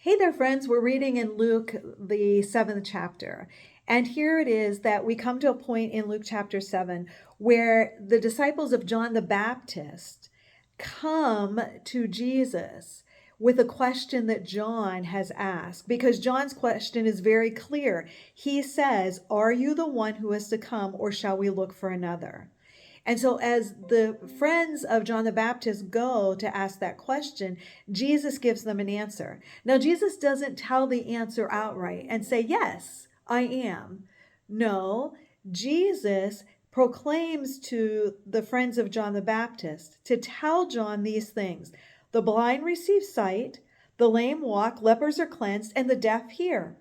Hey there, friends. We're reading in Luke, the 7th chapter. And here it is that we come to a point in Luke chapter 7 where the disciples of John the Baptist come to Jesus with a question that John has asked, because John's question is very clear. He says, "Are you the one who is to come, or shall we look for another?" And so, as the friends of John the Baptist go to ask that question, Jesus gives them an answer. Now, Jesus doesn't tell the answer outright and say, "Yes, I am." No, Jesus proclaims to the friends of John the Baptist to tell John these things: the blind receive sight, the lame walk, lepers are cleansed, and the deaf hear,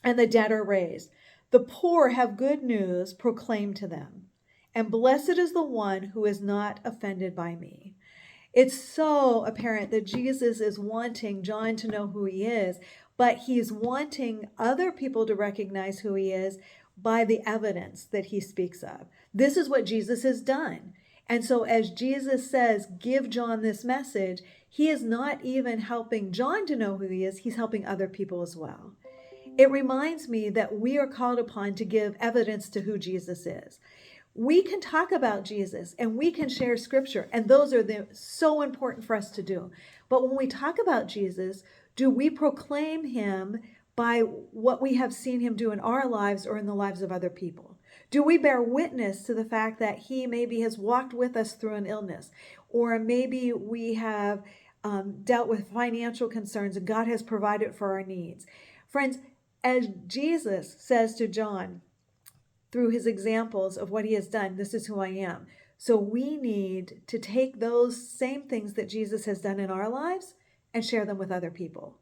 and the dead are raised. The poor have good news proclaimed to them. And blessed is the one who is not offended by me. It's so apparent that Jesus is wanting John to know who he is, but he's wanting other people to recognize who he is by the evidence that he speaks of. This is what Jesus has done. And so, as Jesus says, give John this message, he is not even helping John to know who he is, he's helping other people as well. It reminds me that we are called upon to give evidence to who Jesus is. We can talk about Jesus and we can share scripture, and those are so important for us to do. But when we talk about Jesus, do we proclaim him by what we have seen him do in our lives or in the lives of other people? Do we bear witness to the fact that he maybe has walked with us through an illness, or maybe we have dealt with financial concerns and God has provided for our needs? Friends, as Jesus says to John, through his examples of what he has done, this is who I am. So we need to take those same things that Jesus has done in our lives and share them with other people.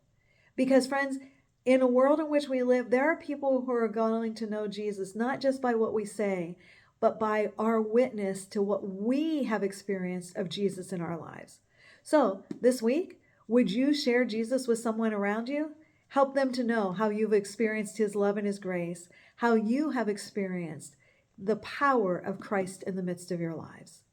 Because, friends, in a world in which we live, there are people who are going to know Jesus, not just by what we say, but by our witness to what we have experienced of Jesus in our lives. So this week, would you share Jesus with someone around you? Help them to know how you've experienced his love and his grace, how you have experienced the power of Christ in the midst of your lives.